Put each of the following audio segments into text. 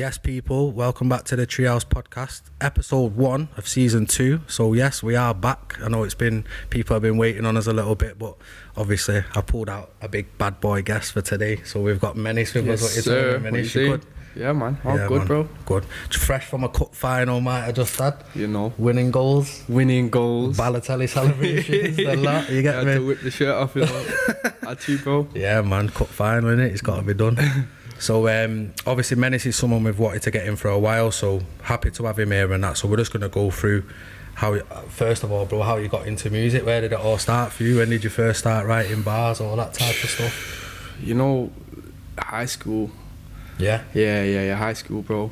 Yes, people, welcome back to the Treehouse Podcast, episode 1 of season 2. So yes, we are back. I know people have been waiting on us a little bit, but obviously I pulled out a big bad boy guest for today. So we've got Mennis with us. Yes, sir. Mennis, you good? Yeah, man. All Yeah, good, man. bro. Good. Fresh from a cup final, mate, I just had. You know. Winning goals. Balotelli celebrations, a lot. You get I had me? to whip the shirt off, you know. Had to, bro. Yeah, man, cup final, innit? It's got to be done. So obviously Mennis is someone we've wanted to get in for a while, so happy to have him here and that. So we're just going to go through how, first of all, bro, how you got into music. Where did it all start for you? When did you first start writing bars, all that type of stuff? You know, high school. Yeah? Yeah, high school, bro.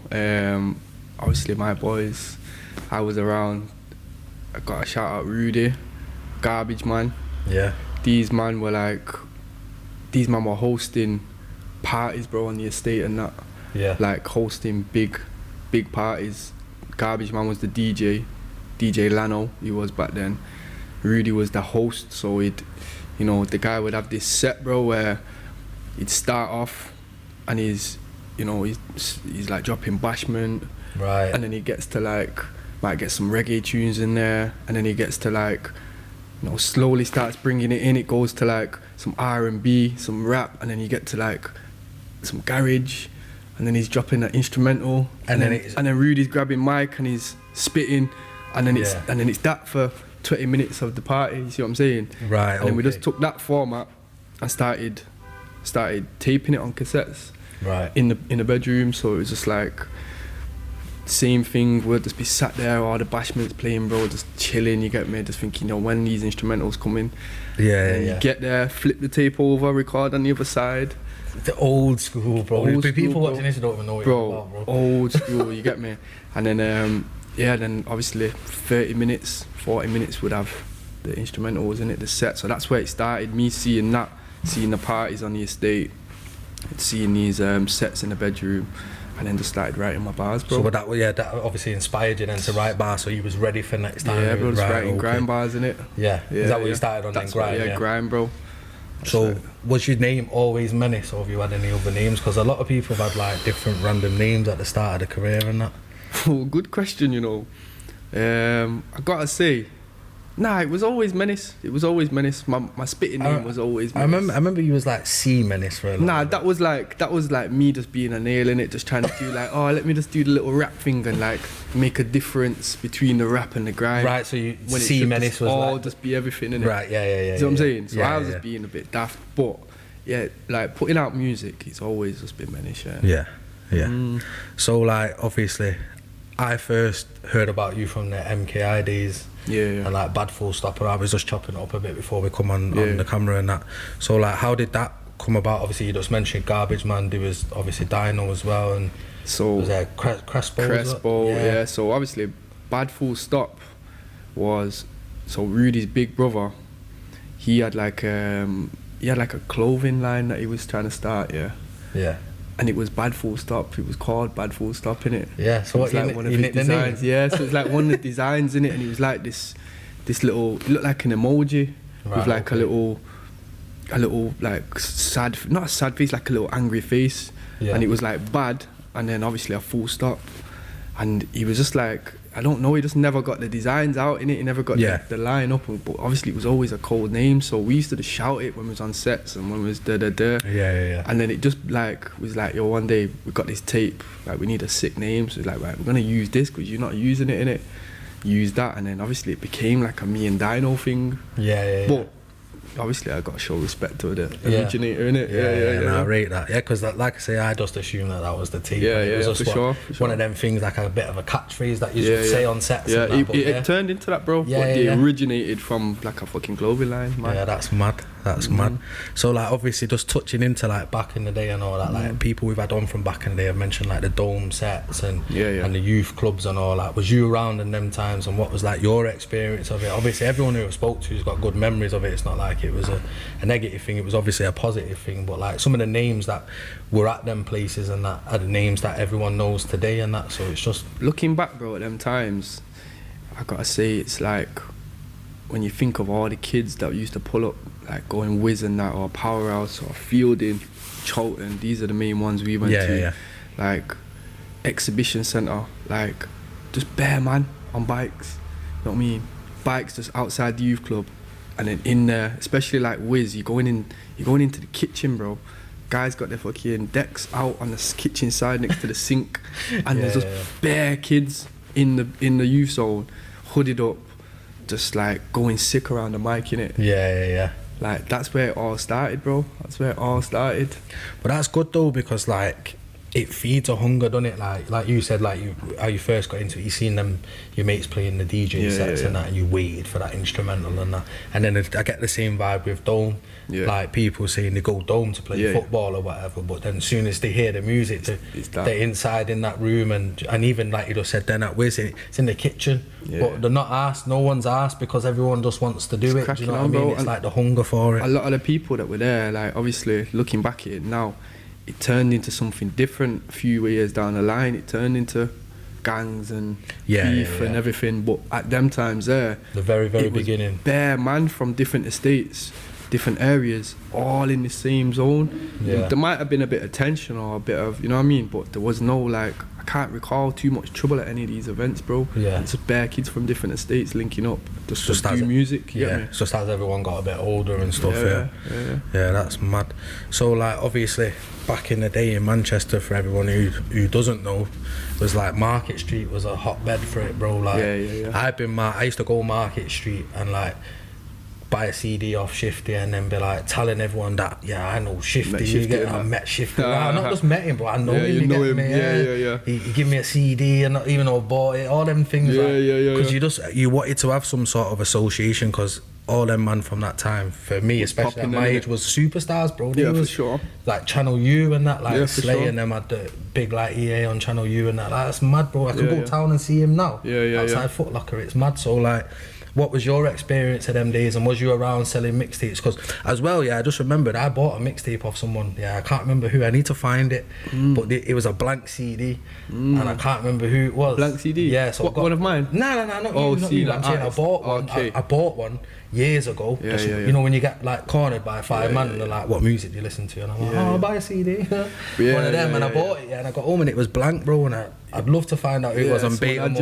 Obviously my boys, I was around. I got a shout out Rudy, Garbage Man. Yeah. These man were hosting parties, bro, on the estate and that. Yeah. Like hosting big parties. Garbage Man was the DJ Lano, he was back then. Rudy was the host, so the guy would have this set, bro, where he'd start off and he's like dropping bashment. Right. And then he gets to might get some reggae tunes in there, and then he gets to slowly starts bringing it in. It goes to some R&B, some rap, and then you get to some garage, and then he's dropping that instrumental, and then Rudy's grabbing mic and he's spitting, and then it's that for 20 minutes of the party. You see what I'm saying? Right. And then we just took that format and started taping it on cassettes. Right. In the bedroom, so it was just same thing. We'll just be sat there, all the bashment's playing, bro, just chilling. You get me? Just thinking, when these instrumentals come in. Yeah. You get there, flip the tape over, record on the other side. The old school, bro. People bro. watching this don't even know what you're about, bro. Old school, you get me? And then, then obviously 30 minutes, 40 minutes would have the instrumentals in it, the set. So that's where it started, me seeing the parties on the estate, seeing these sets in the bedroom, and then just started writing my bars, bro. So that obviously inspired you then to write bars, so you was ready for next time. Yeah, bro, just writing grime bars in it. Yeah. Is that what you started on? That's then, grime? Grime, bro. So was your name always Mennis, or have you had any other names? Because a lot of people have had different random names at the start of the career and that. Oh, good question, I gotta say, it was always Mennis. It was always Mennis. My spitting name was always Mennis. I remember you was C Mennis for a little bit. That was me just being a nail in it, just trying to do let me just do the little rap thing and make a difference between the rap and the grime. Right, so you C Mennis was just be everything in it. Right, yeah. See what I'm saying? So I was just being a bit daft, but yeah, putting out music, it's always just been Mennis. Yeah. So obviously, I first heard about you from the MKI days. Yeah. And Bad Full Stop, and I was just chopping it up a bit before we come on the camera and that. So how did that come about? Obviously you just mentioned Garbage Man, there was obviously Dino as well, and so was there Crespo, yeah. So obviously Bad Full Stop was Rudy's big brother. He had a clothing line that he was trying to start, yeah. And it was Bad Full Stop. It was called Bad Full Stop, innit? Yeah. So what? One of his designs. Yeah. So it's one of the designs in it, and it was this little. It looked like an emoji with a little sad, not a sad face, like a little angry face. Yeah. And it was bad, and then obviously a full stop. And he was just I don't know, he just never got the designs out in it. He never got the line up, but obviously it was always a cold name, so we used to just shout it when we was on sets and when we was da. Yeah. And then it just was yo, one day we got this tape, we need a sick name, so it's right, we're gonna use this because you're not using it in it. Use that, and then obviously it became a me and Dino thing. Yeah. But obviously I got to show respect to the originator, innit? Yeah. And I rate that. Yeah, because like I say, I just assumed that was the team. Yeah, it was just for sure. One of them things, a bit of a catchphrase that you should say on sets. Yeah, and that, it turned into that, bro. Yeah, but they originated from a fucking clothing line, man. Yeah, that's mad. Mad. So obviously just touching into back in the day and all that, people we've had on from back in the day have mentioned the dome sets and and the youth clubs and all that. Was you around in them times, and what was your experience of it? Obviously everyone who I spoke to has got good memories of it. It's not like it was a negative thing, it was obviously a positive thing, but some of the names that were at them places and that are the names that everyone knows today and that, so it's just looking back, bro, at them times, I gotta say it's when you think of all the kids that used to pull up, going Wiz and that, or Powerhouse or Fielding, Charlton, these are the main ones we went to. exhibition centre, like just bare man on bikes. You know what I mean? Bikes just outside the youth club, and then in there, especially like Wiz, you're going into the kitchen, bro. Guys got their fucking decks out on the kitchen side next to the sink, and there's just bare kids in the youth zone, hooded up, just like going sick around the mic, innit? Yeah. Like that's where it all started, bro. That's where it all started. But that's good though, because like it feeds a hunger, doesn't it? Like you said, like how you first got into it, you seen them, your mates playing the DJ sets and that, and you waited for that instrumental and that. And then I get the same vibe with Dome. Yeah. Like people saying they go Dome to play football or whatever, but then as soon as they hear the music, they're inside in that room, and even like you just said, then at Wiz, it's in the kitchen, but they're not asked. No one's asked because everyone just wants to do it. Do you know what I mean? It's like the hunger for it. A lot of the people that were there, like obviously looking back at it now, it turned into something different a few years down the line. It turned into gangs and beef and everything. But at them times there, the very beginning, bare man from different estates, different areas, all in the same zone. Yeah. There might have been a bit of tension or a bit of, you know what I mean? But there was no, like, I can't recall too much trouble at any of these events, bro. Yeah. It's just bare kids from different estates linking up just to do music. Yeah, it's just as everyone got a bit older and stuff. Yeah, that's mad. So, like, obviously, back in the day in Manchester, for everyone who doesn't know, was like Market Street was a hotbed for it, bro. Like, I used to go Market Street and like buy a CD off Shifty and then be like telling everyone that I know Shifty. I met Shifty. I not just met him, but I know him. You know him. Yeah. He give me a CD and not even though I bought it. All them things. Because you wanted to have some sort of association, because all them man from that time, for me especially at my age, was superstars, bro. They was, for sure. Like Channel U and that, like Slay and them had the big like EA on Channel U and that. Like, that's mad, bro. I can go town and see him now. Outside Foot Locker, it's mad. So like, what was your experience of them days, and was you around selling mixtapes? Because as well, I just remembered I bought a mixtape off someone. I can't remember who. I need to find it, but it was a blank CD, and I can't remember who it was. Blank CD. Yeah. So one of mine. No, not you. I'm saying I bought one. Okay. I bought one years ago. You know when you get like cornered by five man and they're like, "What music do you listen to?" And I'm like, "I'll buy a CD." One of them, and I bought it. And I got home and it was blank, bro. And I'd love to find out who it was on beta.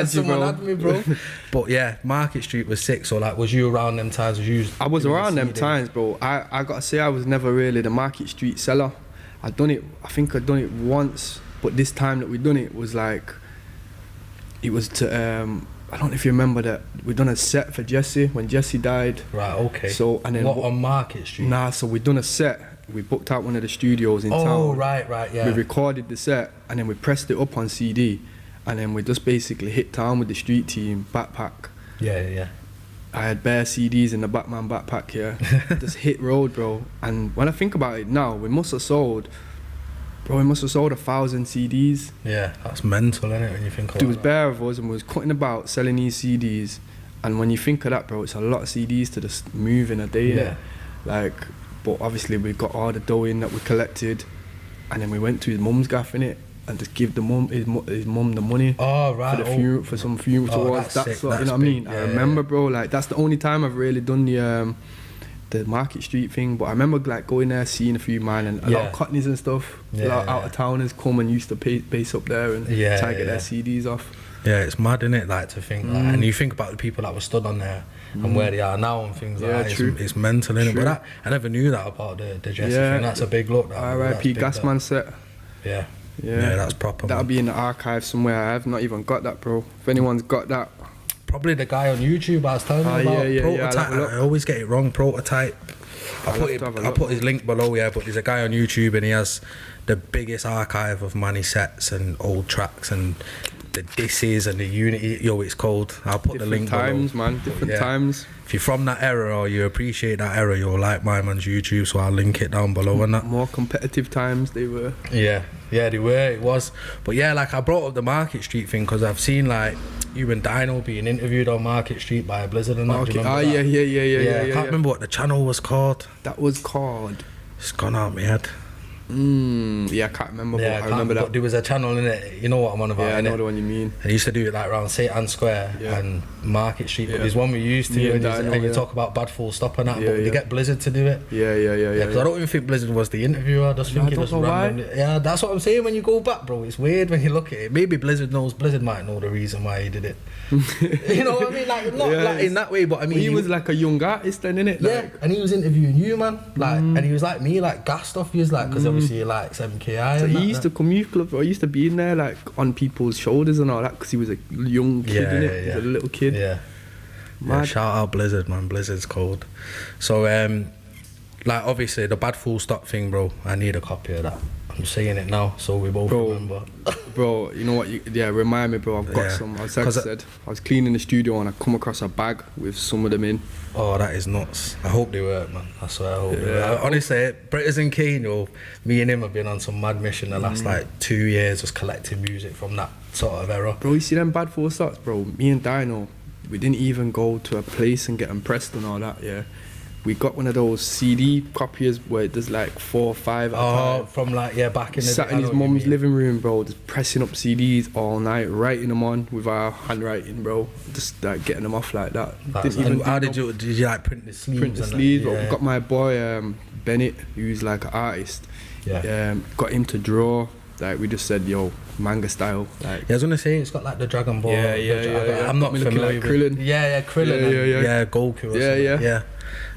Someone had me, bro. But Market Street was sick. So like, was you around them times? I was around them times, bro. I gotta say, I was never really the Market Street seller. I think I'd done it once, but this time that we done it was like, it was to I don't know if you remember that we done a set for Jesse when Jesse died. Right. Okay. So and then on Market Street? Nah. So we done a set. We booked out one of the studios in town. Oh, right, yeah. We recorded the set and then we pressed it up on CD, and then we just basically hit town with the street team, backpack. Yeah. I had bare CDs in the Batman backpack, just hit road, bro. And when I think about it now, we must have sold 1,000 CDs. Yeah, that's mental, isn't it, when you think of it? There was bare of us and we was cutting about selling these CDs. And when you think of that, bro, it's a lot of CDs to just move in a day. Yeah. Like, but obviously we got all the dough in that we collected, and then we went to his mum's gaff in it and just give his mum the money. Oh, right. For the funeral, for some funeral towards. That's what, you know what I mean? I remember, bro, like that's the only time I've really done the Market Street thing. But I remember like going there, seeing a few man and a lot of Cockneys and stuff. A lot of out of towners come and used to base up there and try to get their CDs off. Yeah, it's mad, isn't it? Like to think, like, and you think about the people that were stood on there and where they are now and things like that. It's mental, innit? But I never knew that about the Jesse thing. That's a big look. R.I.P. Gasman set. Yeah, that's proper. That'll be in the archive somewhere. I've not even got that, bro. If anyone's got that, probably the guy on YouTube I was telling you about. Prototype. I always get it wrong. Prototype. I put his link below, but there's a guy on YouTube and he has the biggest archive of Manny sets and old tracks and the disses and the Unity, it's called. I'll put the link below. Different times. If you're from that era or you appreciate that era, you'll like my man's YouTube, so I'll link it down below and that. More competitive times they were. Yeah, they were, it was. But like I brought up the Market Street thing because I've seen like you and Dino being interviewed on Market Street by Blizzard and that. Okay. Yeah. I can't remember what the channel was called. That was called... It's gone out of my head. Yeah, I can't remember, but I remember that. There was a channel in it, you know what I'm on about, Yeah, I know the one you mean. And he used to do it like around St Square and Market Street, but there's one we used to, and you talk about bad full stop and that, but they get Blizzard to do it. Yeah. Because I don't even think Blizzard was the interviewer, I just think it was random. Yeah, that's what I'm saying, when you go back, bro, it's weird when you look at it. Maybe Blizzard might know the reason why he did it. You know what I mean? Like, not like in that way, but I mean... He was like a young artist then, innit? Yeah, and he was interviewing you, man. Like, and he was like me, like, gassed off. He was like, because obviously he likes MKI. So he used to come youth club, or he used to be in there, like, on people's shoulders and all that, because he was a young kid, innit? He was a little kid. Yeah, shout out Blizzard, man. Blizzard's cold. So, like, obviously, the bad full stop thing, bro, I need a copy of that. I'm saying it now, so we both remember. Bro, you know what? Remind me, bro. I've got some. As I said, I was cleaning the studio and I come across a bag with some of them in. Oh, that is nuts. I hope they work, man. I swear I hope they work. Honestly, Buzzin Kane, me and him have been on some mad mission the last, like, 2 years, just collecting music from that sort of era. Bro, you see them bad full stops, bro? Me and Dino, we didn't even go to a place and get them pressed and all that, We got one of those CD copiers where there's like 4 or 5 at a time. From like, back in the day. Sat in his mum's living room, bro, just pressing up CDs all night, writing them on with our handwriting, bro. Just like getting them off like that. How did you like print the sleeves? Print the sleeves, bro. Got my boy Bennett, who's like an artist. Got him to draw. Like, we just said, yo, manga style. Like, I was gonna say, it's got like the Dragon Ball. I'm not familiar with Krillin. Krillin. Yeah, Goku.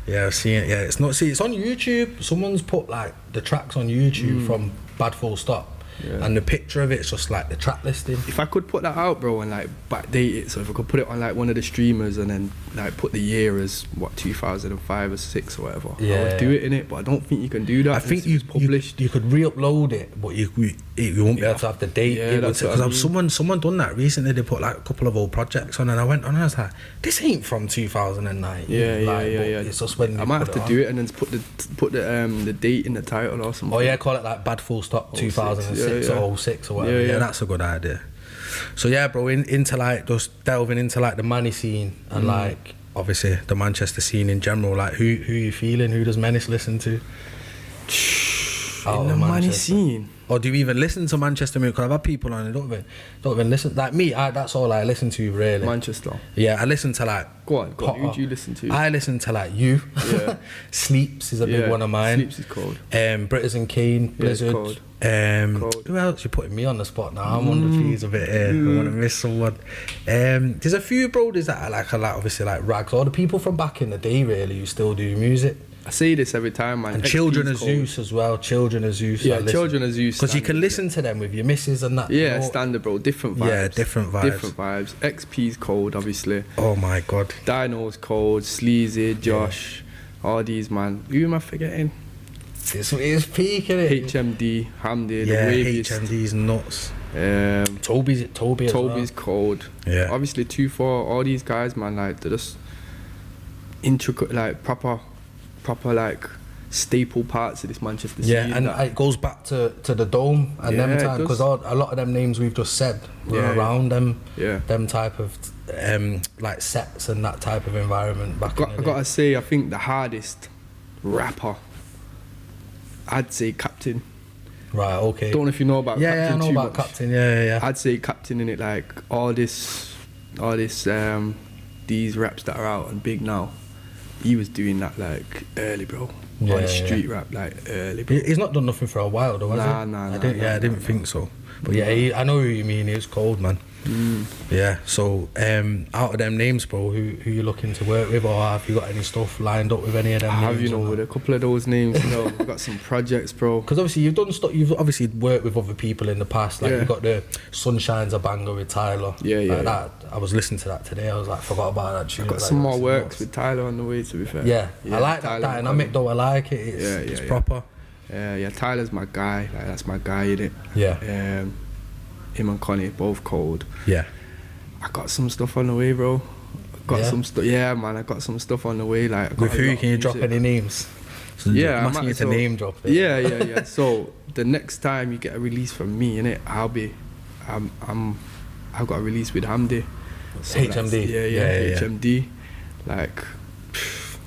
Yeah, I've seen it. Yeah, it's on YouTube. Someone's put like the tracks on YouTube from Bad Full Stop, and the picture of it's just like the track listing. If I could put that out, bro, and like backdate it, so if I could put it on like one of the streamers and then like put the year as 2005 or 6 or whatever, I would do it in it. But I don't think you can do that. I think you could re-upload it, but you won't be able to have the date. Because someone done that recently. They put like a couple of old projects on, and I went on and I was like, this ain't from 2009. It's just when I might have to do it and then put the date in the title or something. Oh yeah, call it like Bad Full Stop 2006 or 06 or whatever. Yeah, that's a good idea. So yeah, bro, into like just delving into like the Manny scene and like obviously the Manchester scene in general. Like who you feeling? Who does Mennis listen to? In the Manny scene. Or do you even listen to Manchester music? Because I've had people on and don't even listen. Like me, that's all I listen to really. Manchester. Yeah, I listen to like... Go on. Who do you listen to? I listen to like you. Yeah. Sleeps is a big one of mine. Sleeps is cold. Buzzin Kane, Blizzard. Cold. Who else? You're putting me on the spot now. I'm on the fees a bit here. I want to miss someone. There's a few brothers that I like a lot, obviously like Rags, or the people from back in the day really who still do music. I say this every time, man. And Children of Zeus as well. Children of Zeus. Yeah, Children of Zeus. Because you can listen to them with your missus and that. Yeah, standard, bro. Different vibes. Yeah, different vibes. XP's cold, obviously. Oh my God. Dino's cold. Sleazy, Josh, all these, man. Who am I forgetting? It's peak, innit? HMD, Hamdi, yeah, the waviest. HMD's nuts. Toby's cold. Yeah. Obviously 2-4, all these guys, man, like they're just intricate, like proper like staple parts of this Manchester scene. Yeah, and it goes back to the Dome and them time, because a lot of them names we've just said were around them. Yeah. Them type of like sets and that type of environment back in the day. I gotta say, I think the hardest rapper, I'd say Captain. Right, okay. Don't know if you know about Captain. Yeah, I know about Captain. Yeah. I'd say Captain in it, like all this these raps that are out and big now. He was doing that like early, bro. Yeah, street rap like early, bro. He's not done nothing for a while though, has he? Nah. I didn't think so. But yeah, I know who you mean. He was cold, man. Yeah. So out of them names, bro, who you looking to work with, or have you got any stuff lined up with any of them? I have, with a couple of those names. We've got some projects, bro. Because obviously you've done stuff. You've obviously worked with other people in the past. Like you've got the Sunshine's a banger with Tyler. Yeah. That I was listening to that today. I was like, forgot about that tune. I've got some more works with Tyler on the way. To be fair. Yeah. I like that dynamic though. I like it. It's proper. Yeah. Tyler's my guy. Like that's my guy, innit? Yeah. Him and Connie both cold. Yeah. I got some stuff on the way, bro. Some stuff. Yeah, man. I got some stuff on the way. Like, with who can you drop any names? So I'm asking you to name drop it. Yeah. So the next time you get a release from me, innit, I've got a release with Hamdi. So HMD. Yeah. HMD. Like,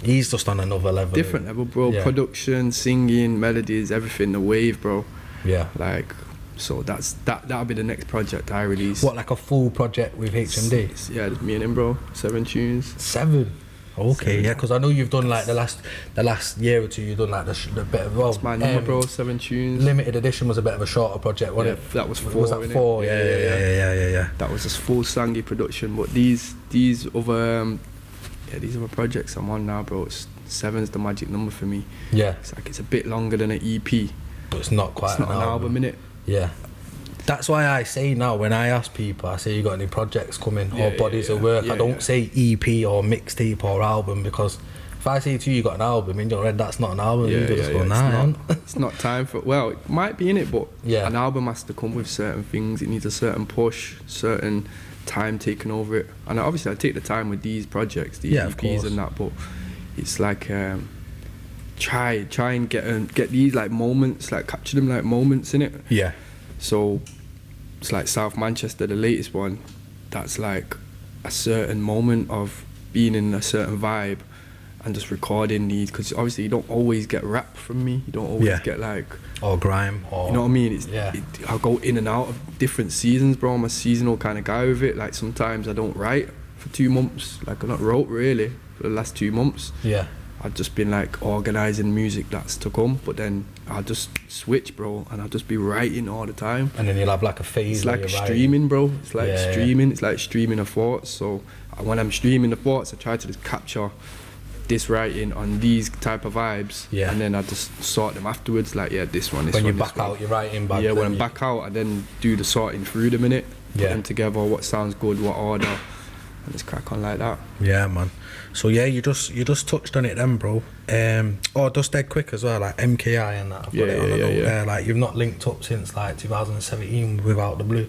He's just on another level. Different level, bro. Yeah. Production, singing, melodies, everything. The wave, bro. Yeah. Like, so that'll be the next project I release. What, like a full project with HMD? Yeah, me and him, bro. 7 tunes. 7. Okay, yeah, because I know you've done like the last year or two. You've done like the bit of That's my number, bro. 7 tunes. Limited edition was a bit of a shorter project, wasn't it? That was 4. Was that 4? Yeah. That was just full sangy production. But these other projects I'm on now, bro. 7's the magic number for me. Yeah. It's like it's a bit longer than an EP. But it's not quite. It's not an album, innit? Yeah. That's why I say now, when I ask people, I say, you got any projects coming or bodies of work? I don't say EP or mixtape or album, because if I say to you, you got an album, in your head, that's not an album. It's not time for, well, it might be in it, but an album has to come with certain things. It needs a certain push, certain time taken over it. And obviously I take the time with these projects, these EPs and that, but it's like try and get these like moments, like capture them like moments in it. Yeah. So it's like South Manchester, the latest one, that's like a certain moment of being in a certain vibe and just recording these, because obviously you don't always get rap from me, you don't always get like, or grime, or, you know what I mean? I'll go in and out of different seasons, bro. I'm a seasonal kind of guy with it. Like sometimes I don't write for 2 months, like I've not wrote really for the last 2 months. Yeah. I've just been like organising music that's to come, but then I'll just switch, bro, and I'll just be writing all the time. And then you'll have like a phase. It's like streaming, bro. It's like streaming. It's like streaming of thoughts. So when I'm streaming the thoughts, I try to just capture this writing on these type of vibes, and then I just sort them afterwards. Like, this one, this when one. When you back out, you're writing back. Yeah, when I'm back out, I then do the sorting through them in it. Put them together. What sounds good? What order? And just crack on like that. Yeah, man. So you just touched on it then, bro. Just dead quick as well, like MKI and that. I've got it on a note there. Like, you've not linked up since like 2017 without the blue.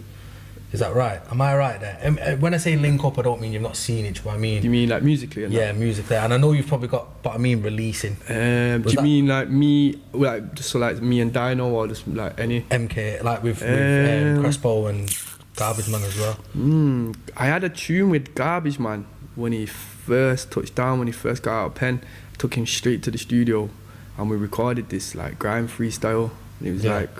Is that right? Am I right there? When I say link up, I don't mean you've not seen each other. I mean, do you mean like musically? And that? Musically. And I know you've probably got, but I mean releasing. Do you mean like me, like just so like me and Dino, or just like any? MK, like with Crespo and Garbage Man as well. I had a tune with Garbage Man when he first touched down, when he first got out of pen. I took him straight to the studio and we recorded this like grime freestyle. And it was like,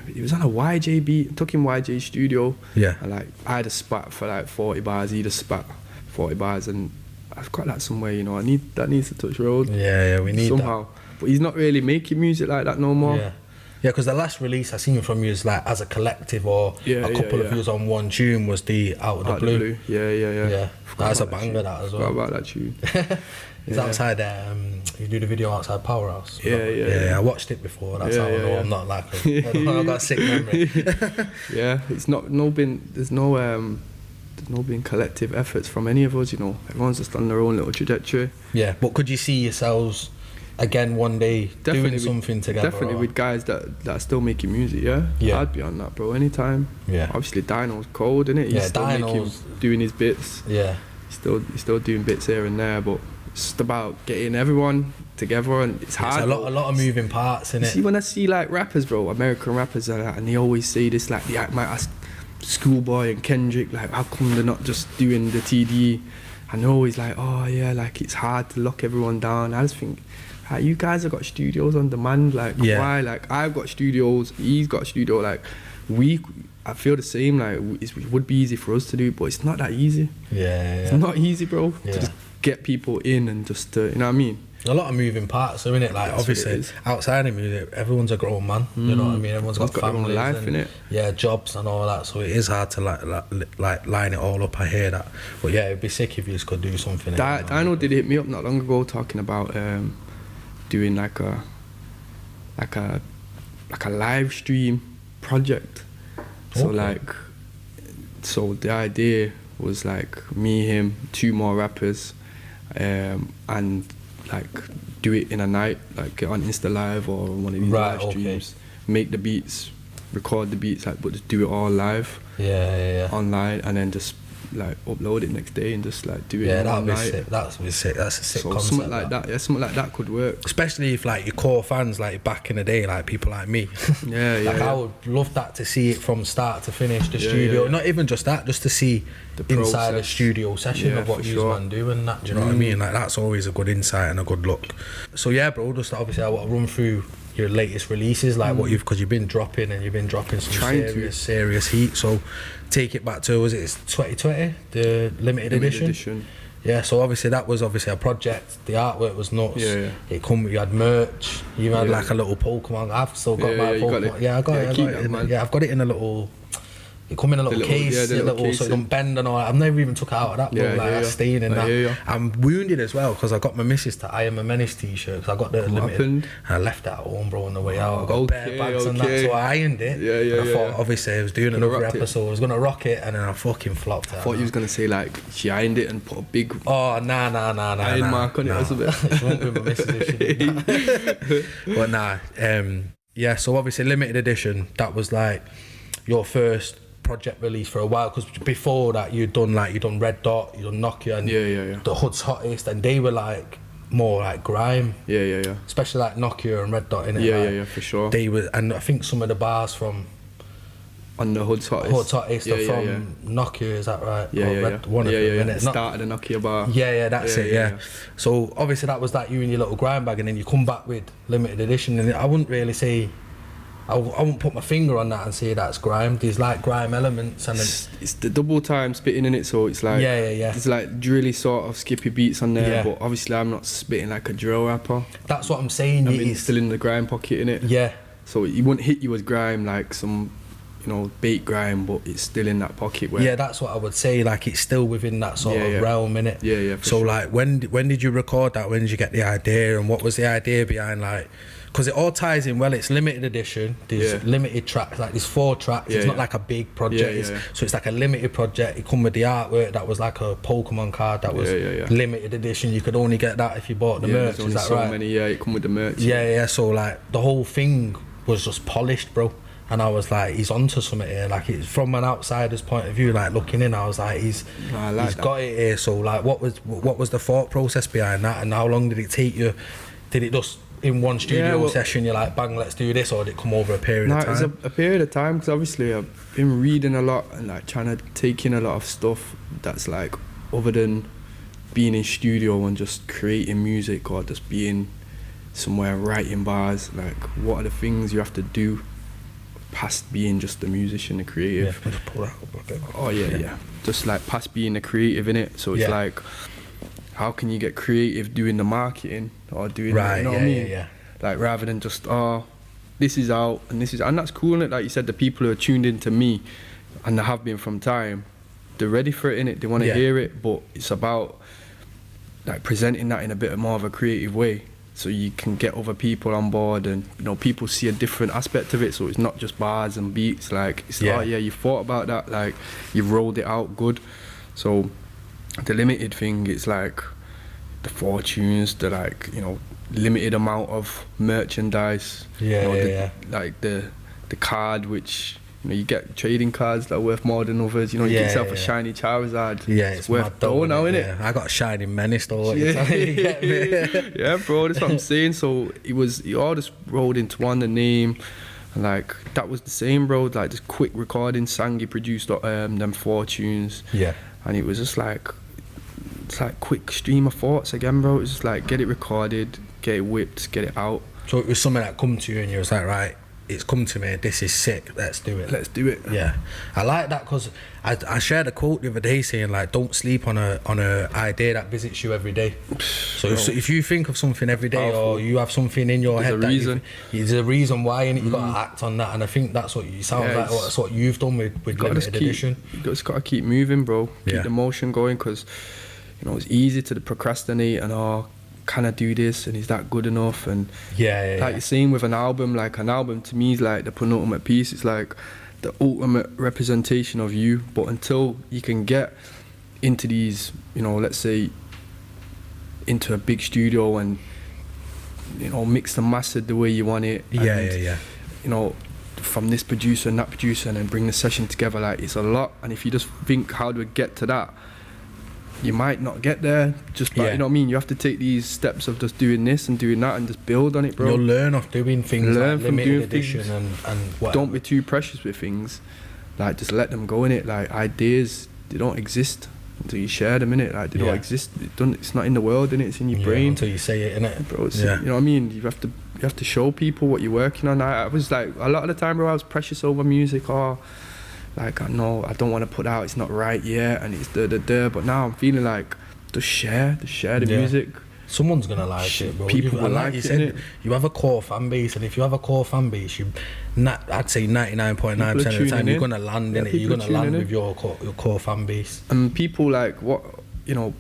it was on a YJ beat. I took him YJ studio. Yeah. And like I had a spot for like 40 bars, he'd a spot 40 bars, and I've got that somewhere, you know. That needs to touch road. Yeah, we need somehow. That. But he's not really making music like that no more. Yeah, because the last release I seen from you is like as a collective, or a couple of views on one tune was the Out of the Blue. Yeah. That's a banger, that as well. Forgot about that tune. It's outside, you do the video outside Powerhouse. Yeah. I watched it before, that's how I know I'm not like I've got a sick memory. There's no been collective efforts from any of us, you know. Everyone's just on their own little trajectory. Yeah, but could you see yourselves again one day doing something together? Definitely with guys that are still making music, yeah. I'd be on that, bro, anytime. Yeah. Obviously Dino's cold, innit? He's still doing his bits. Yeah. He's still doing bits here and there, but it's just about getting everyone together, and it's hard. It's a lot of moving parts, innit? See, when I see like rappers, bro, American rappers, and they always say this, like they might ask Schoolboy and Kendrick, like, how come they're not just doing the TDE? And they're always like, oh yeah, like it's hard to lock everyone down. I just think, you guys have got studios on demand, like why? Like I've got studios, he's got a studio, like I feel the same, like it would be easy for us to do, but it's not that easy. It's not easy, bro, to just get people in and just you know what I mean? A lot of moving parts, isn't it? Like, obviously, outside of music, everyone's a grown man. You know what I mean? Everyone's got families, life, and jobs and all that. So it is hard to like line it all up. I hear that, but yeah, it'd be sick if you just could do something. Dino did hit me up not long ago talking about doing like a live stream project. So the idea was like me, him, 2 more rappers, and like do it in a night, like get on Insta Live or one of these live streams, make the beats, record the beats, like, but just do it all live, online, and then just like upload it next day and just like do it. Yeah, that'd be sick. That's a sick concept. Something like that. Yeah, something like that could work. Especially if like your core fans, like back in the day, like people like me. I would love that to see it from start to finish. The studio, not even just that, just to see the inside the studio session of what you man do and that. Do you know what I mean? Like that's always a good insight and a good look. So yeah, bro. Just obviously I want to run through your latest releases, like what because you've been dropping some serious heat. So take it back to, was it 2020, the limited edition? Yeah, so obviously that was obviously a project. The artwork was nuts. You had merch. You had like a little Pokemon. I've still got my Pokemon. I got it. I've got it in a little. It come in a little case, so it don't bend and all that. I've never even took it out of that, bro. I staying in that. I'm wounded as well because I got my missus to I Am a Mennis t-shirt because I got the limited. And I left that at home, bro, on the way out. I got bare bags and that, so I ironed it. And I thought, obviously, I was doing another episode. I was going to rock it, and then I fucking flopped it. I thought you was going to say, like, she ironed it and put a big... Oh, nah. Iron mark on it or something. She won't be my missus if she did that. But nah, yeah, so obviously, limited edition, that was like your first project release for a while, because before that you'd done Red Dot, you'd done Nokia and the Hood's Hottest, and they were like more like grime, especially like Nokia and Red Dot, innit? For sure. They were, and I think some of the bars from on the Hood's Hottest are from Nokia, is that right? One of them, innit? Started a Nokia bar. That's it. So obviously that was like you and your little grime bag, and then you come back with limited edition, and I wouldn't really say, I won't put my finger on that and say that's grime. There's like grime elements, and it's the double time spitting in it, so it's like there's like drilly sort of skippy beats on there, but obviously I'm not spitting like a drill rapper. That's what I'm saying. I mean, it's still in the grime pocket, innit? Yeah. So it wouldn't hit you as grime like some, bait grime, but it's still in that pocket where... Yeah, that's what I would say. Like it's still within that sort of realm, innit? Yeah. So sure. Like when did you record that? When did you get the idea, and what was the idea behind like? Because it all ties in well. It's limited edition. There's limited tracks. Like there's 4 tracks. It's not like a big project. So it's like a limited project. It come with the artwork that was like a Pokemon card that was limited edition. You could only get that if you bought the merch. There's only is that so right? many. Yeah, it come with the merch. Yeah. So like the whole thing was just polished, bro. And I was like, he's onto something here. Like it's from an outsider's point of view, like looking in, I was like, he's got it here. So like, what was the thought process behind that, and how long did it take you? Did it just in one studio session you're like, bang, let's do this, or did it come over a period of time? It was a period of time, because obviously I've been reading a lot and like trying to take in a lot of stuff that's like other than being in studio and just creating music or just being somewhere writing bars. Like, what are the things you have to do past being just a musician, a creative? Just pull that up a bit. Oh yeah. Just like past being a creative, innit? So it's like, how can you get creative doing the marketing or doing what I mean? Yeah. Like rather than just this is out and this is, and that's cool, innit? Like you said, the people who are tuned into me, and they have been from time, they're ready for it, innit? They want to hear it, but it's about like presenting that in a bit more of a creative way, so you can get other people on board, and people see a different aspect of it. So it's not just bars and beats. Like it's you thought about that, like you've rolled it out good. So the limited thing, it's like the 4 tunes, the like limited amount of merchandise. Like the card, which you get trading cards that are worth more than others. You get yourself a shiny Charizard. It's worth dough now, innit? Yeah. I got a shiny Mennis though. Yeah, bro, that's what I'm saying. So it all just rolled into one, the name, and like that was the same, bro. Like this quick recording, Sangi produced them 4 tunes. Yeah. And it was just like, it's like quick stream of thoughts again, bro. It was just like, get it recorded, get it whipped, get it out. So it was something that come to you and you was like, right, it's come to me, this is sick, let's do it. Yeah, I like that, because I shared a quote the other day saying like, don't sleep on a idea that visits you every day. So if you think of something every day, or you have something in your head, there's a reason why, and you got to act on that. And I think that's what you sound like. That's what you've done with limited edition. You just got to keep moving, bro. Keep the motion going, because it's easy to procrastinate and can I do this, and is that good enough? And like you're saying with an album, like an album to me is like the penultimate piece. It's like the ultimate representation of you. But until you can get into these, let's say into a big studio and mix and master the way you want it, and from this producer and that producer, and then bring the session together. Like, it's a lot, and if you just think how do we get to that, you might not get there just by, you know what I mean? You have to take these steps of just doing this and doing that and just build on it, bro. You'll learn off doing things, learn like from limited doing edition things. and whatever. Don't be too precious with things. Like, just let them go in it. Like, ideas, they don't exist until you share them, innit? Like, they don't exist. It's not in the world, innit? It's in your brain. Until you say it, innit? Bro, you know what I mean? You have to show people what you're working on. I was like, a lot of the time, bro, I was precious over music, or like, I know I don't want to put out, it's not right yet, and it's but now I'm feeling like, just share the music. Someone's gonna like it, bro. People will like it, innit? You have a core fan base, and if you have a core fan base, I'd say 99.9% of the time you're gonna land in it. You're gonna land with your core fan base. And people, like, what, you know,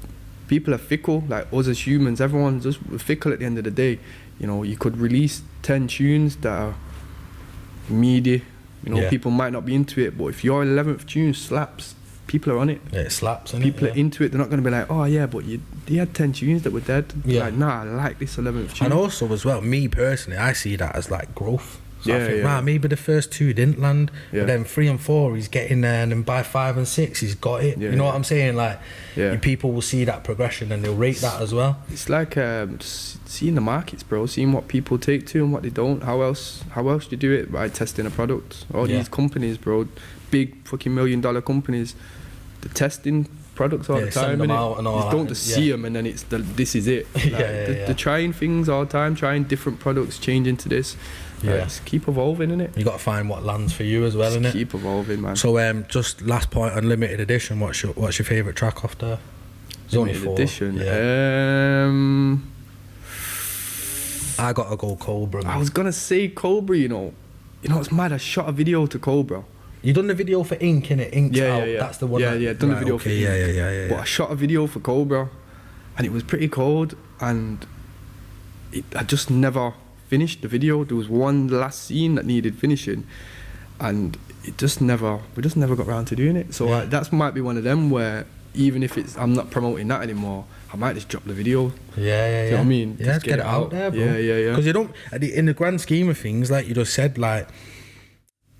people are fickle. Like, us as humans, everyone's just fickle at the end of the day. You know, you could release 10 tunes that are meaty. You know, people might not be into it, but if your 11th tune slaps, people are on it. Yeah, it slaps, innit? People are into it. They're not going to be like, oh yeah, but you had 10 tunes that were dead. Like, nah, I like this 11th tune. And also as well, me personally, I see that as like growth. So I think, yeah. Maybe the first 2 didn't land, but then 3 and 4 he's getting there, and then by 5 and 6 he's got it. You know what I'm saying? Like, people will see that progression and they'll rate that as well. It's like seeing the markets, bro, seeing what people take to and what they don't. How else do you do it? By testing a product. All these companies, bro, big fucking $1 million companies, they're testing products all the time, send them out and all you don't just see them and then it's this is it. Like, they're trying things all the time, trying different products, changing to this. Just keep evolving, innit? You got to find what lands for you as well, innit? Keep evolving, man. So just last point on limited edition, what's your favourite track off there? Limited edition. I gotta go Cobra, man. I was gonna say Cobra, you know it's mad, I shot a video to Cobra. You done the video for Ink, innit? Ink's out. That's the one. Done the video for Ink. Yeah. But I shot a video for Cobra, and it was pretty cold, and I just never finished the video. There was one last scene that needed finishing, and we just never got around to doing it. So that might be one of them where even if I'm not promoting that anymore, I might just drop the video. You know what I mean? Yeah, just get it out there, bro. Yeah. Because you don't, in the grand scheme of things, like you just said, like,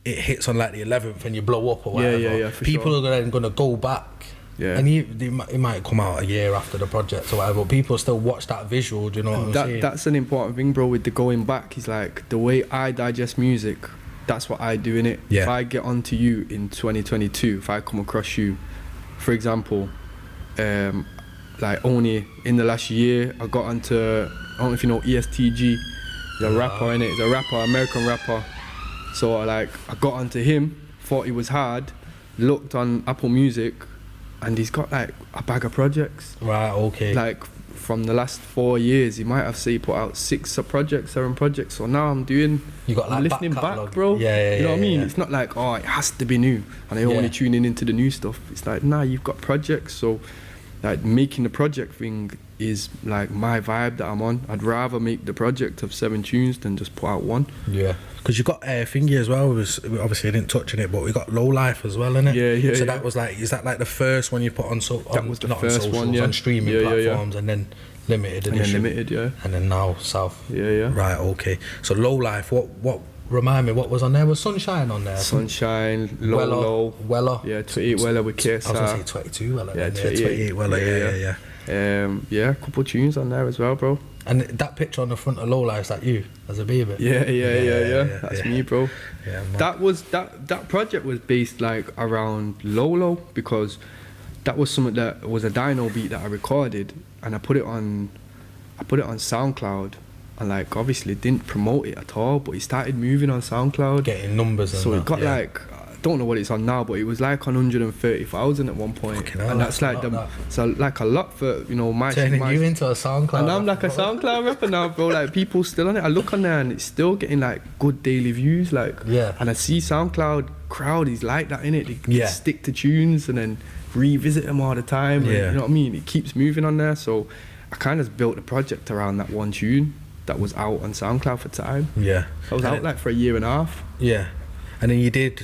it hits on like the 11th and you blow up or whatever. Yeah, people are then going to go back. Yeah. And it might come out a year after the project or whatever, but people still watch that visual, do you know what I'm saying? That's an important thing, bro, with the going back. Is like, the way I digest music, that's what I do in it. If I get onto you in 2022, if I come across you, for example, like only in the last year, I got onto, I don't know if you know ESTG, he's a rapper, innit? He's a rapper, American rapper. So I got onto him, thought he was hard, looked on Apple Music, and he's got like a bag of projects. Right, okay. Like from the last 4 years, he might have put out 6 projects, 7 projects. So now I'm listening back, bro. Yeah. You know what I mean? It's not like, oh, it has to be new, and I only tuning into the new stuff. It's like, nah, you've got projects. So like making the project thing is like my vibe that I'm on. I'd rather make the project of 7 tunes than just put out 1. Yeah. Because you got Thingy as well. Obviously I didn't touch on it, but we got Low Life as well, innit? Yeah. So that was like, is that like the first one you put on? That was the first one, on streaming platforms, and then limited edition. And then now South. Yeah. Right, okay. So Low Life, what? Remind me, what was on there? Was Sunshine on there? Sunshine, Low. Weller. Yeah, 28 Weller with KSR. I was going to say 22 Weller. Yeah, 28 Weller, yeah. A couple tunes on there as well, bro. And that picture on the front of Low Life, is that you as a baby? Yeah. That's me, bro. Yeah, that project was based like around Lolo, because that was something that was a Dino beat that I recorded, and I put it on SoundCloud. And like obviously didn't promote it at all, but he started moving on SoundCloud, getting numbers, and so it got like, I don't know what it's on now, but it was like on 130,000 at one point. And that's like so like a lot for, you know, turning you into a SoundCloud. And I'm like a SoundCloud rapper now, bro. Like people still on it. I look on there and it's still getting like good daily views, like. And I see SoundCloud crowd is like that, innit? They stick to tunes and then revisit them all the time. And, you know what I mean? It keeps moving on there. So I kind of built a project around that one tune that was out on SoundCloud for time. I was out like for a year and a half. And then you did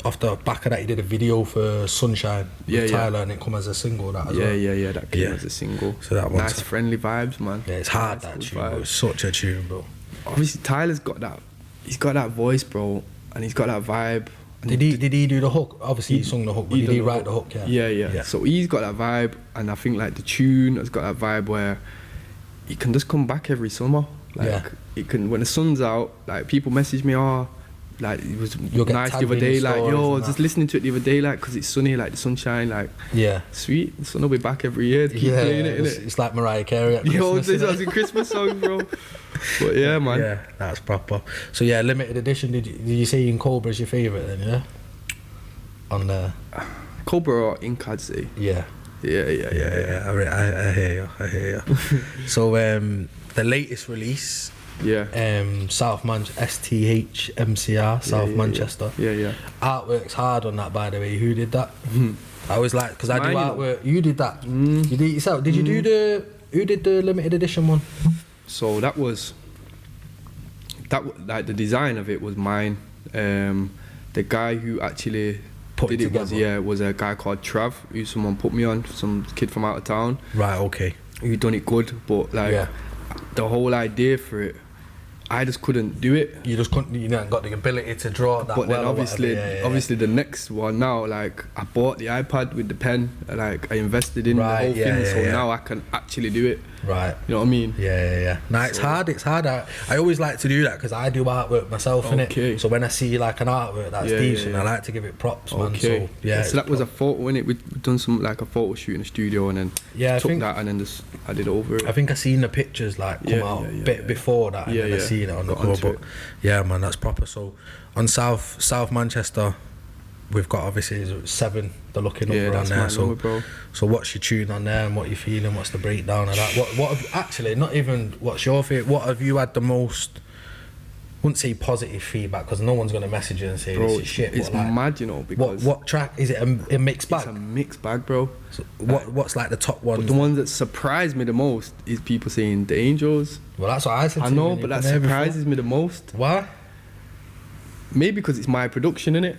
off the back of that, you did a video for Sunshine with Tyler, and it come as a single, that as well. Yeah, that came as a single. So that nice friendly vibes, man. Yeah, it's hard, nice, that tune, bro. It's such a tune, bro. Obviously Tyler's got that, he's got that voice, bro, and he's got that vibe. Did he do the hook? Obviously he sung the hook, but did he write the hook? Yeah. So he's got that vibe, and I think like the tune has got that vibe where he can just come back every summer. Like it can, when the sun's out, like people message me, like it was nice the other day, like I was just listening to it the other day, like because it's sunny, like the sunshine, like sweet. The sun will be back every year to keep playing it, innit? It's like Mariah Carey at Christmas. This was a Christmas song, bro. But yeah, man. Yeah, that's proper. So yeah, limited edition. Did you say in Cobra's your favourite then? Yeah. On the Cobra or Ink, I'd say. Yeah. I hear you. So the latest release. Yeah. Sth Mcr, South Manchester. Yeah. Artwork's hard on that, by the way. Who did that? I was like, because I do artwork. You did that. You did it yourself. Did you do the? Who did the limited edition one? So that like the design of it was mine. The guy who actually did it was a guy called Trav, who someone put me on, some kid from out of town. Right. Okay. Who done it good, but like the whole idea for it, I just couldn't do it. You just couldn't. You didn't got the ability to draw that. But then obviously the next one now, like I bought the iPad with the pen, like I invested in the whole thing, so now I can actually do it. Right. You know what I mean? Yeah. No, it's hard. I always like to do that because I do artwork myself, innit? So when I see like an artwork that's decent, I like to give it props, man. So so that was a photo, innit? We'd done some like a photo shoot in the studio, and then took that and then just I did it over it. I think I seen the pictures like come out a bit before that, and then I seen it on the cover. But yeah, man, that's proper. So on South Manchester, we've got obviously 7, the lucky number on there. So, so what's your tune on there, and what you feeling? What's the breakdown of that? What have, actually, not even what's your favourite? What have you had the most? Wouldn't say positive feedback because no one's gonna message you and say this is shit. It's mad, you know. Because what track is it? A mixed bag? It's a mixed bag, bro. So what's like the top ones? But the ones that surprised me the most is people saying the Angels. Well, that's what I said. I know, but that surprises me the most. Why? Maybe because it's my production, innit?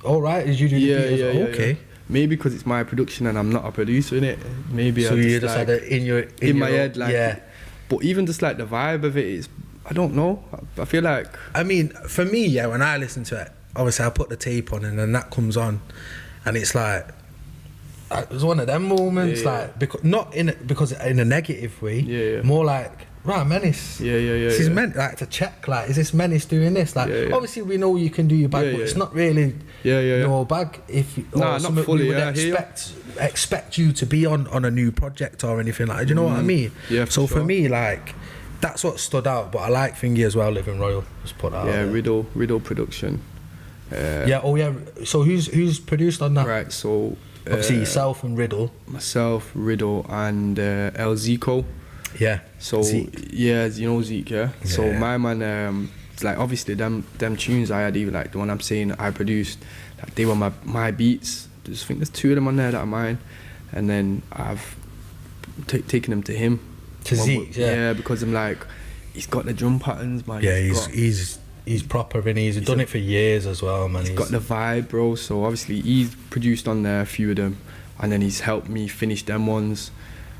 Oh right, did you do the okay. Yeah. Maybe because it's my production and I'm not a producer in it. Maybe so you just had it in my head, like. But even just like the vibe of it is, I don't know. I feel like. I mean, for me, when I listen to it, obviously I put the tape on and then that comes on, and it's like, it was one of them moments, like because in a negative way, more like. Right, Mennis. This is meant like to check. Like, is this Mennis doing this? Like, obviously we know you can do your bag, but it's not really your bag. If not fully. We would expect you to be on a new project or anything like. Do you know what I mean? Yeah. For me, like, that's what stood out. But I like Thingy as well. Living Royal. Just put that out. Yeah, Riddle production. So who's produced on that? Right. So obviously yourself and Riddle. Myself, Riddle, and El Zico. Yeah. So Zeke. You know Zeke, yeah. So my man, like obviously them tunes I had, even like the one I'm saying I produced, like they were my beats. I just think there's 2 of them on there that are mine, and then I've taken them to him. To Zeke, yeah, because I'm like, he's got the drum patterns, man. Yeah, he's proper, and he's done it for years as well, man. He's got the vibe, bro. So obviously he's produced on there a few of them, and then he's helped me finish them ones.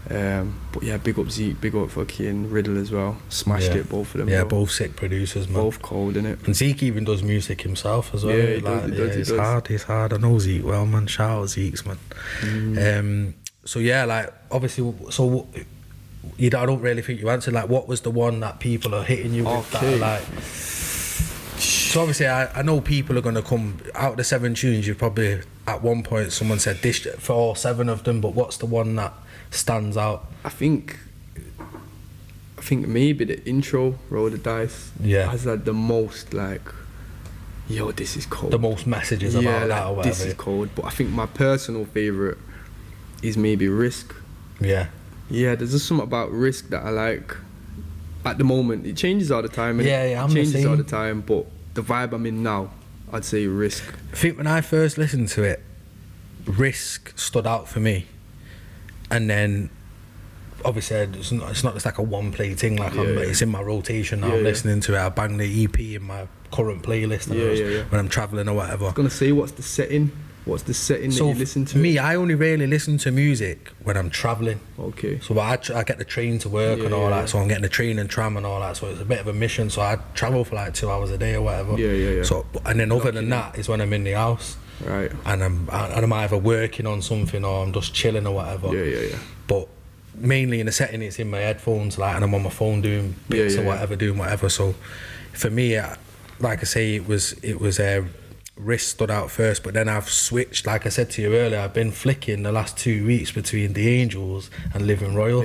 But yeah, big up Zeke, big up fucking Riddle as well. Smashed it, both of them. Yeah, bro. both sick producers, man. Both cold, innit? And Zeke even does music himself as well. Yeah, he does. He's hard. I know Zeke well, man. Shout out Zeke's, man. So yeah, like obviously, so I don't really think you answered. Like, what was the one that people are hitting you with? That are like. So obviously, I know people are gonna come out of the 7 tunes. You probably at one point someone said this for all 7 of them, but what's the one that stands out? I think maybe the intro, Roll the Dice, has had the most like, yo, this is cold. The most messages about that or whatever. This is cold. But I think my personal favourite is maybe Risk. Yeah, there's just something about Risk that I like. At the moment, it changes all the time. It changes all the time. But the vibe I'm in now, I'd say Risk. I think when I first listened to it, Risk stood out for me. And then, obviously, it's not just like a one-play thing. Like it's in my rotation now. I'm listening to it. I bang the EP in my current playlist when I'm travelling or whatever. I was gonna say, what's the setting? What's the setting that you listen to? Me, I only really listen to music when I'm travelling. Okay. So I get the train to work and all that, so I'm getting the train and tram and all that, so it's a bit of a mission, so I travel for like 2 hours a day or whatever. Yeah. So, and then other than that is when I'm in the house. Right. And I'm either working on something or I'm just chilling or whatever. Yeah. But mainly in the setting, it's in my headphones, like, and I'm on my phone doing bits or whatever, doing whatever. So for me, like I say, it was Risk stood out first, but then I've switched. Like I said to you earlier, I've been flicking the last 2 weeks between The Angels and Living Royal.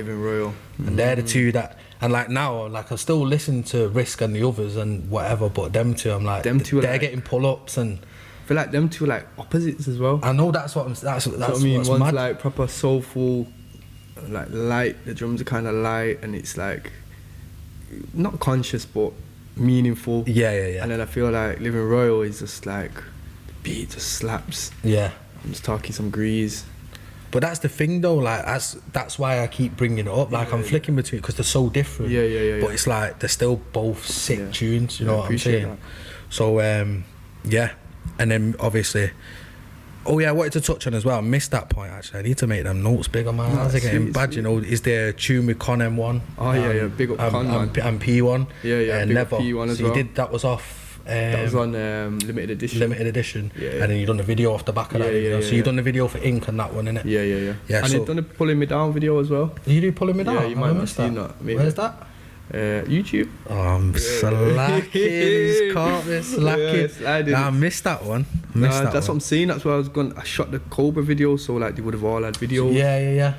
And they're the two that, and like now, like I still listen to Risk and the others and whatever, but them two, I'm like, they're like, getting pull-ups, and I feel like them two are like opposites as well. I know that's what I mean. One's mad. like proper soulful, like light. The drums are kind of light, and it's like not conscious but meaningful. Yeah. And then I feel like Living Royal is just like the beat just slaps. Yeah. I'm just talking some grease. But that's the thing though, like that's why I keep bringing it up. Like I'm flicking between, because they're so different. Yeah. But it's like they're still both sick tunes. You know what I'm saying? That. So and then obviously. Oh yeah, I wanted to touch on as well. I missed that point actually. I need to make them notes bigger, man. How's it getting bad? You know, is there a tune with Con M1? Oh big up Con, man. And P1. Yeah, big Never. up P1 as so well. You did, that was off. That was on limited edition. Yeah. And then you done the video off the back of that. Yeah. So you done the video for Ink and that one, innit? Yeah. And you done a Pulling Me Down video as well. You do Pulling Me Down? Yeah, you might have seen that. Maybe. Where's that? YouTube. Oh, I'm slacking. He's caught me slacking. Nah, I missed that one. That's what I'm saying. That's why I shot the Cobra video, so like they would have all had videos. Yeah.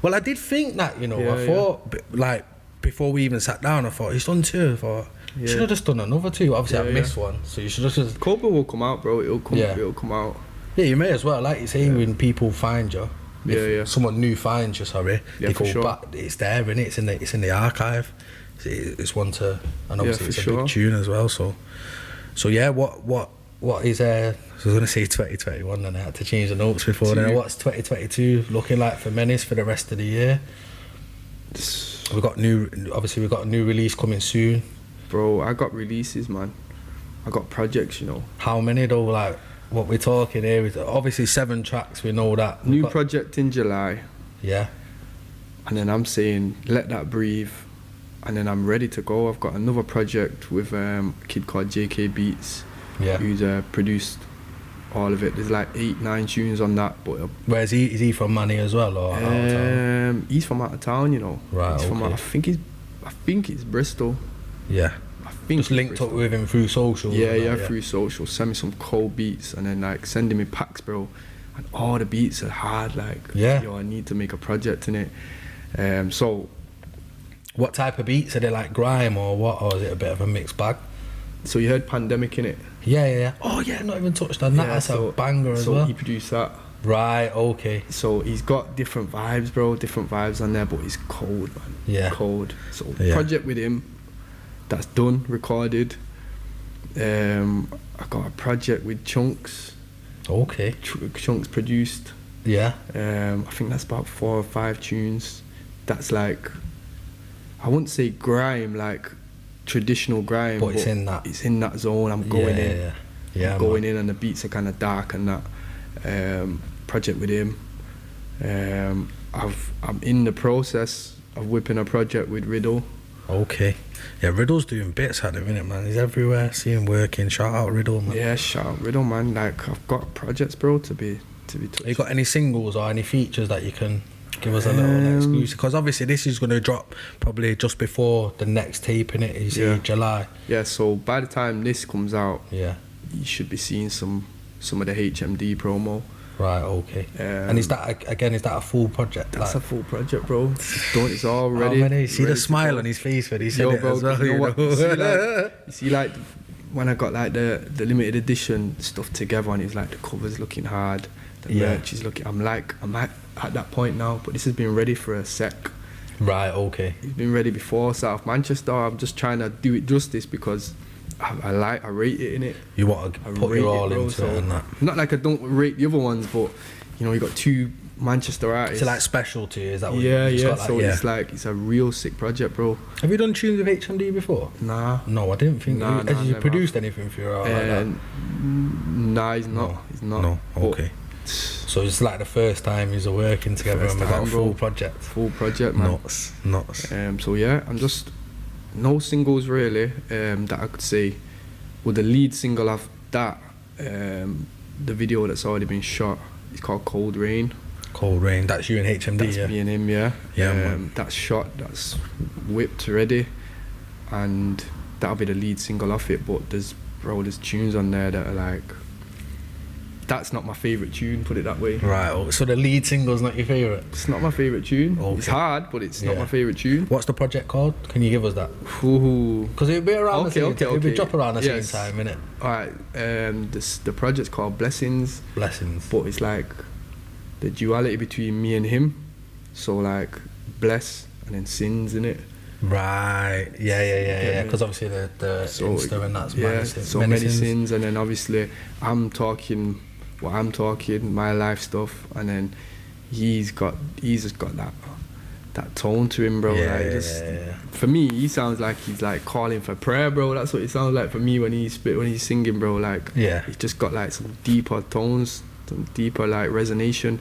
Well, I did think that, you know. I thought, like, before we even sat down, I thought he's done 2. I thought you should have just done another 2. Obviously, I missed one, so you should just. Cobra will come out, bro. It'll come out. Yeah, you may as well. Like you say, when people find you. If someone new finds you, they go back. It's there, innit? It's in the archive. It's one to, and obviously it's a big tune as well. So yeah, what is I was gonna say 2021, and I had to change the notes before then. What's 2022 looking like for Mennis for the rest of the year? We've got a new release coming soon. Bro, I got releases, man. I got projects, you know. How many though? Like what we're talking here is obviously 7 tracks. We know that. New project in July. Yeah. And then I'm saying let that breathe. And then I'm ready to go. I've got another project with a kid called JK Beats, who's produced all of it. There's like 8-9 tunes on that. But where's he? Is he from Manny as well, or out of town? He's from out of town, you know. Right. He's from I think it's Bristol. Yeah. I think just linked up with him through social. Yeah, through social. Send me some cold beats, and then like sending me packs, bro. And all the beats are hard. Like, yo, I need to make a project in it. So. What type of beats? Are they like grime or what? Or is it a bit of a mixed bag? So you heard Pandemic in it? Yeah. Oh yeah, not even touched on that. That's a banger as well. So he produced that. Right, okay. So he's got different vibes, bro. Different vibes on there, but he's cold, man. Yeah. Cold. So project with him, that's done, recorded. I got a project with Chunks. Okay. Chunks produced. Yeah. I think that's about 4 or 5 tunes. That's like, I wouldn't say grime, like traditional grime, but it's in that. It's in that zone. I'm going in. Yeah. I'm going in, and the beats are kind of dark and that. Project with him. I'm in the process of whipping a project with Riddle. Okay. Yeah, Riddle's doing bits at the minute, man. He's everywhere. See him working. Shout out Riddle, man. Yeah, shout out Riddle, man. Like, I've got projects, bro, to be touched. You got any singles or any features that you can give us a little exclusive? Because obviously this is going to drop probably just before the next tape, innit? You see, July. Yeah, so by the time this comes out, you should be seeing some of the HMD promo. Right, okay. And is that a full project? That's a full project, bro. It's done. It's all ready. You see the smile on his face when he said it, bro, as well. You see, like when I got like the limited edition stuff together, and it's like the cover's looking hard, the merch is looking. I'm at that point now, but this has been ready for a sec. Right, okay. It's been ready before South Manchester. I'm just trying to do it justice because I rate it, innit? You want to put your all into it and that. Not like I don't rate the other ones, but you know, you got 2 Manchester artists. It's like special to you, is that what it's like, it's a real sick project, bro. Have you done tunes with HMD before? Nah. No, I didn't think. Has he produced anything for you like that? Nah, he's not. He's not. No, okay. So it's like the first time you're working together and we got a full project. Full project, man. Nuts. So yeah, I'm just no singles really that I could say. Well, the lead single of that, the video that's already been shot, it's called Cold Rain. Cold Rain. That's you and HMD. That's me and him. Yeah. That's shot. That's whipped ready, and that'll be the lead single off it. But there's tunes on there that are like. That's not my favourite tune, put it that way. Right, so the lead single's not your favourite? It's not my favourite tune. Okay. It's hard, but it's not my favourite tune. What's the project called? Can you give us that? Because it'll be around the same time. It'll be drop around the same time, innit? Alright, the project's called Blessings. But it's like the duality between me and him. So like, bless and then sins, innit? Right, yeah. Because obviously the Insta and that's many sins, and then obviously I'm talking what I'm talking, my life stuff, and then he's just got that tone to him, bro. For me, he sounds like he's like calling for prayer, bro. That's what it sounds like for me when he's singing, bro. Like he's just got like some deeper tones, some deeper like resonation.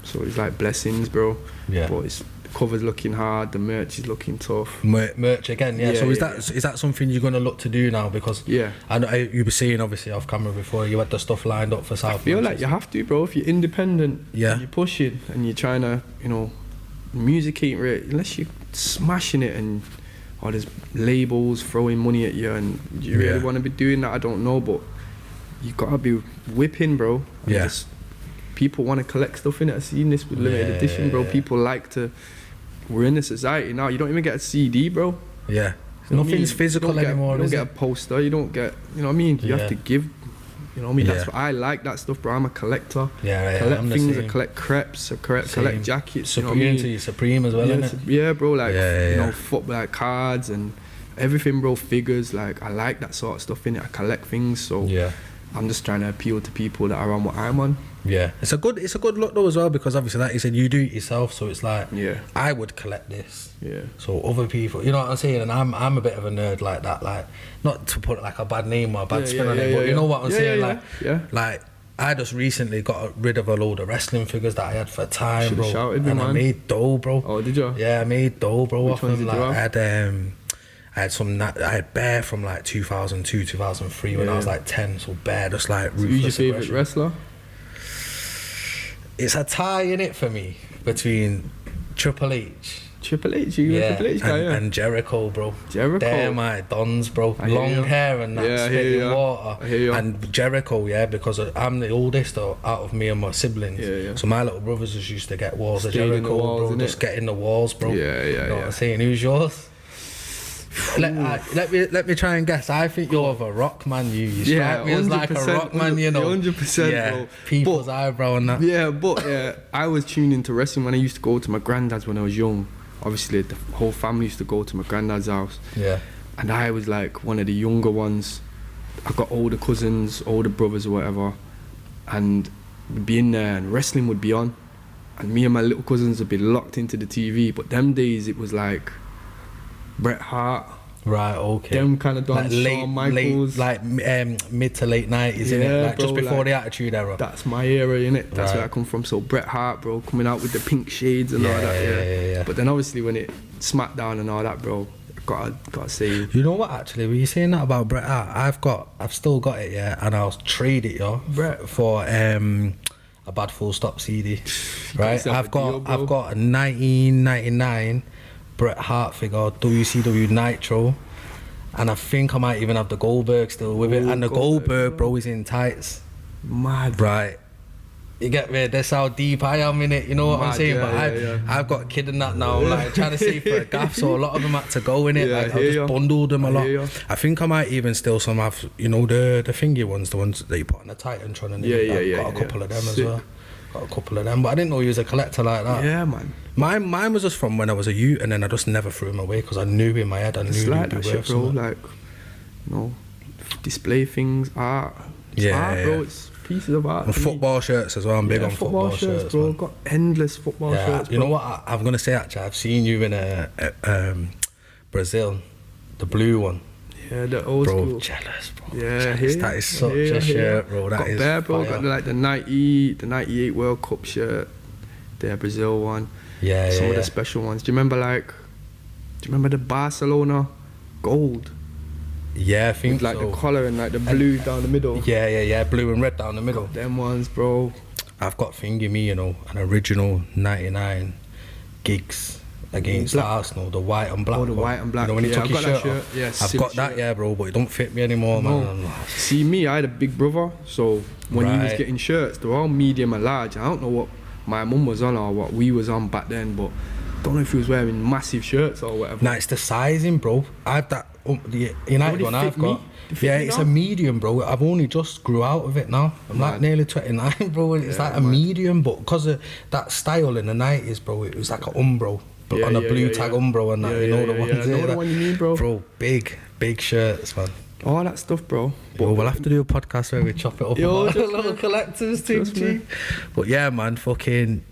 So it's like blessings, bro. Yeah. But it's cover's looking hard, the merch is looking tough. Merch again, so is that something you're going to look to do now? Because I know you were saying obviously off camera before you had the stuff lined up for South. I feel like you have to, bro. If you're independent, you're pushing and you're trying to, music ain't right unless you're smashing it and there's labels throwing money at you, and you really want to be doing that. I don't know, but you gotta be whipping, bro. People want to collect stuff in it. I've seen this with limited edition, bro. People like to. We're in a society now. You don't even get a CD, bro. Yeah. Nothing's physical anymore. You don't get a poster. You don't get. You know what I mean? You have to give. You know what I mean? That's what I like. That stuff, bro. I'm a collector. I collect things. I collect crepes. I collect jackets. Supreme as well, innit? Yeah, bro. Like football, like cards and everything, bro. Figures. Like I like that sort of stuff in it. I collect things. So I'm just trying to appeal to people that are on what I'm on. Yeah, it's a good look though as well, because obviously like you said, you do it yourself, so it's like I would collect this. Yeah. So other people, you know what I'm saying, and I'm a bit of a nerd like that, like not to put like a bad name or a bad spin on it, but you know what I'm saying, like I just recently got rid of a load of wrestling figures that I had for time, bro. Shouted, and man. I made dough, bro. Oh, did you? Yeah, I made dough, bro. Which ones did you have? I had Bear from like 2002, 2003 when I was like 10, so Bear just like ruthless. Who's your favourite wrestler? It's a tie in it for me between Triple H. Triple H, Triple H guy, and Jericho, bro. Jericho. They're my dons, bro. Long hair and that spitting water. And Jericho, because I'm the oldest out of me and my siblings. So my little brothers just used to get walls of Jericho, bro. Just get in the walls, bro. You know what I'm saying? Who's yours? Let me try and guess. I think you're of a rock man. You strike me as like a rock man, 100%, bro. People's eyebrow and that. But I was tuned into wrestling when I used to go to my granddad's when I was young. Obviously, the whole family used to go to my granddad's house. Yeah. And I was like one of the younger ones. I got older cousins, older brothers or whatever, and we'd be in there and wrestling would be on, and me and my little cousins would be locked into the TV. But them days it was like Bret Hart, right? Okay. Them kind of done, like Shawn Michaels, mid to late 90s, innit? Like bro, just before the Attitude Era. That's my era, innit? That's where I come from. So Bret Hart, bro, coming out with the pink shades and all that. Yeah. But then obviously when it SmackDown and all that, bro, gotta say. You know what? Actually, when you're saying that about Bret Hart, I've still got it, and I'll trade it, Bret, for a Bad Full Stop CD, right? I've got a 1999. Bret Hart figure, WCW Nitro, and I think I might even have the Goldberg still with it. And the Goldberg, bro, is in tights. Mad. Right. You get me? That's how deep I am in it, you know what I'm saying? But I've got a kid in that now, like trying to save for a gaff, so a lot of them had to go in it. Like I just bundled them a lot. I think I might even still some have, the thingy ones, the ones that you put on the Titantron, and got a couple of them as well. Got a couple of them, but I didn't know you was a collector like that. Yeah, man. Mine was just from when I was a youth, and then I just never threw them away because I knew in my head I knew like that shit, bro. Like, display things, art. Art, bro. It's pieces of art. And football shirts as well. I'm big on football shirts, bro. I've got endless football shirts. Bro. You know what? I'm gonna say actually, I've seen you in Brazil, the blue one. Yeah, the old bro, school. jealous, bro. Yeah, jealous. That is such a shirt, bro. That got is there, bro. fire. Got like the 98 World Cup shirt, the Brazil one. Yeah, Some of yeah. the special ones. Do you remember the Barcelona gold? Yeah, I think With like so. the collar and like the blue down the middle. Yeah, blue and red down the middle. Them ones, bro. I've got thingy me, you know, an original 99 gigs against Black. Arsenal, the white and black. Oh, the one. white and black. You know, when you Yeah, took I've your got that shirt shirt. off. Yeah, I've silly got that, shirt. yeah, bro, but it don't fit me anymore, No. man. I'm like, See me, I had a big brother, so when he was Right. getting shirts, they were all medium and large. I don't know what my mum was on or what we was on back then, but don't know if he was wearing massive shirts or whatever. nah, it's the sizing, bro. I have that, the United they one fit I've me? got. They fit Yeah, me it's now? a medium, bro. I've only just grew out of it now. I'm like Mad. nearly 29, bro, and it's Yeah, like a mad. medium, but because of that style in the 90s, bro, it was like an Umbro. But Yeah, on a yeah, blue yeah, tag yeah. Umbro and that, Yeah, you know yeah, the yeah, ones yeah. I know there. the one you mean, bro. Bro, big shirts, man. All that stuff, bro. But we'll have to do a podcast where we chop it up. Yo, about just little me. collectors thing, Just me. G. But yeah, man, fucking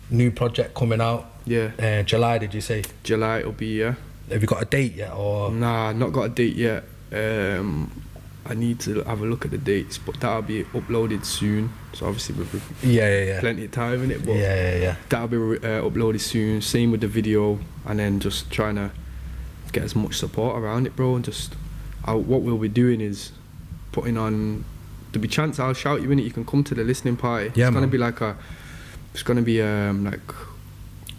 new project coming out. Yeah, July, did you say? July it'll be, yeah. Have you got a date yet, or? Nah, not got a date yet. I need to have a look at the dates, but that'll be uploaded soon. So obviously with Yeah. plenty of time in it, but Yeah. that'll be uploaded soon. Same with the video, and then just trying to get as much support around it, bro. And just what we'll be doing is putting on. There'll be chance I'll shout you in it. You can come to the listening party. Yeah, it's gonna man. be like it's gonna be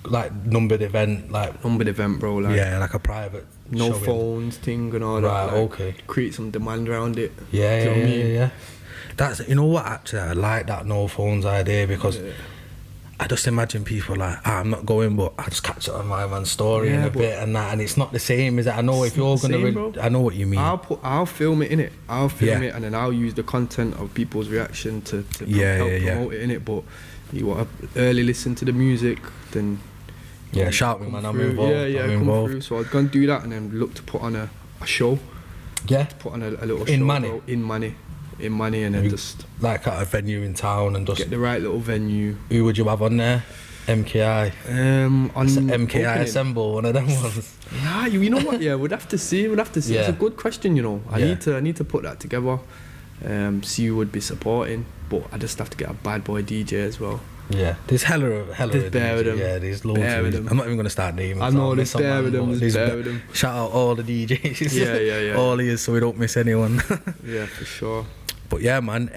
Like numbered event, like numbered event, bro. Like yeah, like a private. no showing. phones thing and all Right, that. Like, okay. Create some demand around it. Yeah, Do you know what I mean? yeah. That's, you know what, actually I like that no phones idea, because Yeah. I just imagine people like, I'm not going, but I just catch it on my man's story in Yeah, a but bit and that, and it's not the same, is it? I know if It's you're not the gonna, same, bro. I know what you mean. I'll film it in it. I'll film Yeah. it, and then I'll use the content of people's reaction to Yeah, help yeah. promote it in it. But you want to early listen to the music, then Yeah, shout me, come man. I'm through. involved. Yeah, I'm come involved. through. So I was gonna do that, and then look to put on a show. Yeah, Put on a little In show, Manny? bro, in Manny, and then You- just like at a venue in town, and just get the right little venue. who would you have on there? MKI. On MKI opening. Assemble, one of them ones. Nah, you know what? Yeah, we'd have to see. It's Yeah. a good question, you know. I Yeah. need to put that together. See who would be supporting, but I just have to get a bad boy DJ as well. Yeah, there's hella There's of bare DJs. with them. Yeah, there's loads Bare of with them. them. I'm not even gonna start naming. I so know I'll there's miss some, bare man, with them. but There's bare be- with them. Shout out all the DJs. Yeah. all of you, so we don't miss anyone. Yeah, for sure. But yeah, man.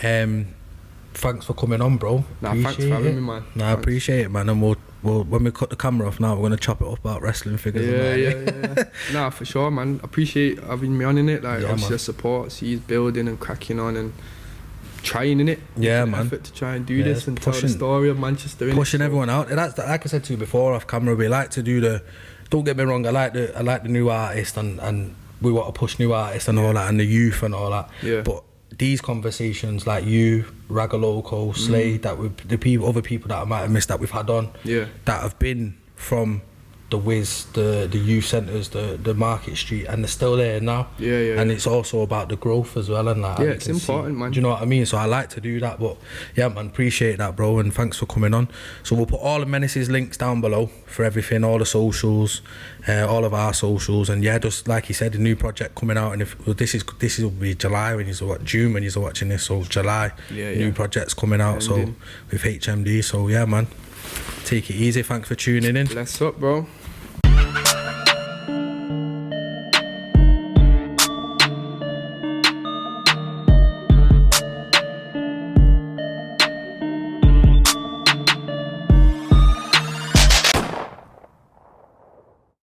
Thanks for coming on, bro. Nah, thanks for having me, man. Nah, I Thanks. appreciate it, man. And we'll when we cut the camera off now, we're gonna chop it up about wrestling figures. and that. Yeah. Nah, for sure, man. Appreciate having me on in it. Like, Yeah, obviously man. the support. See, he's building and cracking on and trying in it. Yeah, Making man. Effort to try and do Yeah, this and tell pushing- the story of Manchester. innit? Pushing So- everyone out. That's like I said to you before off camera. We like to do the. Don't get me wrong. I like the new artist and we want to push new artists and all that, and the youth and all that. Yeah. But these conversations, like you, Ragaloco, Slade, that with the people, other people that I might have missed that we've had on, Yeah. that have been from the Wiz, the youth centres, the Market Street, and they're still there now. Yeah. And it's also about the growth as well, and that. Yeah, and you it's can see- important, man. Do you know what I mean? So I like to do that, but yeah, man, appreciate that, bro, and thanks for coming on. So we'll put all the Mennis's links down below for everything, all the socials, all of our socials, and yeah, just like he said, a new project coming out, and if well, this will be July when you're June when you're watching this, so July, Yeah, new yeah. projects coming out, so Ending. with HMD, so yeah, man, take it easy. Thanks for tuning in. Bless up, bro.